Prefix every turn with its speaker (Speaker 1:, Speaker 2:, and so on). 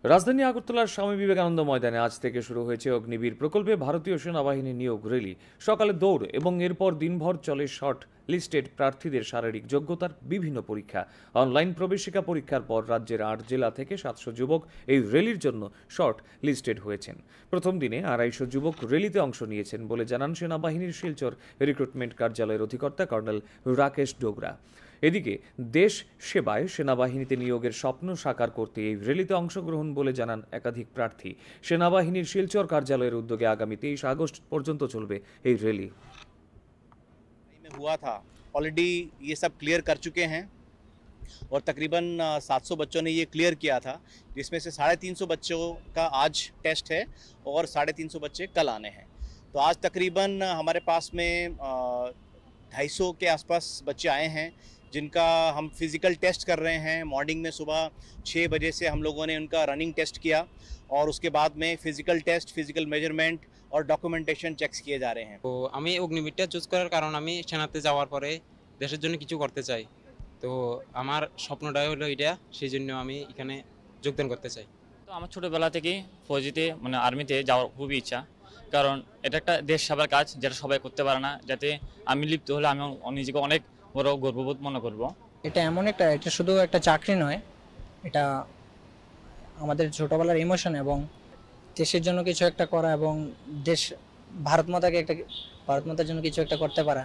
Speaker 1: রাজধানী আগরতলার স্বামী বিবেকানন্দ ময়দানে আজ থেকে শুরু হয়েছে অগ্নিবীর প্রকল্পে ভারতীয় সেনাবাহিনী নিয়োগ র্যালি। সকালে দৌড় এবং এরপর দিনভর চলে শর্ট লিস্টেড প্রার্থীদের শারীরিক যোগ্যতার বিভিন্ন পরীক্ষা। অনলাইন প্রবেশিকা পরীক্ষার পর রাজ্যের ৮ জেলা থেকে ৭০০ যুবক এই র্যালির জন্য শর্ট লিস্টেড হয়েছেন। প্রথম দিনে ২৫০ যুবক র্যালিতে অংশ নিয়েছেন বলে জানান সেনাবাহিনীর শিলচর রিক্রুটমেন্ট কার্যালয়ের অধিকর্তা কর্নেল রাকেশ ডোগরা। এদিকে দেশ সেবায় সেনাবাহিনীতে নিয়োগের স্বপ্ন সাকার করতে এই র্যালিতে অংশগ্রহণ বলে জানান একাধিক প্রার্থী। সেনাবাহিনীর শিলচর কার্যালয়ের উদ্যোগে আগামী ২৩ আগস্ট পর্যন্ত চলবে এই র্যালি।
Speaker 2: में हुआ था ऑलरेडी ये सब क्लियर कर चुके हैं और तकरीबन 700 बच्चों ने ये क्लियर किया था, जिसमें से 350 बच्चों का आज टेस्ट है और 350 बच्चे कल आने हैं। तो आज तकरीबन हमारे पास में 250 के आसपास बच्चे आए हैं जिनका हम फिज़िकल टेस्ट कर रहे हैं। मॉर्निंग में सुबह 6 बजे से हम लोगों ने उनका रनिंग टेस्ट किया और उसके बाद में फिज़िकल टेस्ट, फिज़िकल मेजरमेंट और डॉक्यूमेंटेशन चेक्स किए जा रहे हैं।
Speaker 3: তো আমি অগ্নিবীরটা চুজ করার কারণ আমি সেনাতে যাওয়ার পরে দেশের জন্য কিছু করতে চাই। তো আমার স্বপ্নটাই হলো এটা, সেই জন্য আমি এখানে যোগদান করতে চাই।
Speaker 4: তো আমার ছোটোবেলা থেকেই ফৌজিতে মানে আর্মিতে যাওয়ার খুবই ইচ্ছা, কারণ এটা একটা দেশ সেবার কাজ যেটা সবাই করতে পারে না। যাতে আমি লিপ্ত হলে আমি নিজেকে অনেক বড় গর্ববোধ মনে করব।
Speaker 5: এটা শুধু একটা চাকরি নয়, এটা আমাদের ছোটবেলার ইমোশন এবং দেশের জন্য কিছু একটা করা এবং দেশ ভারত মাতার জন্য কিছু একটা করতে পারা।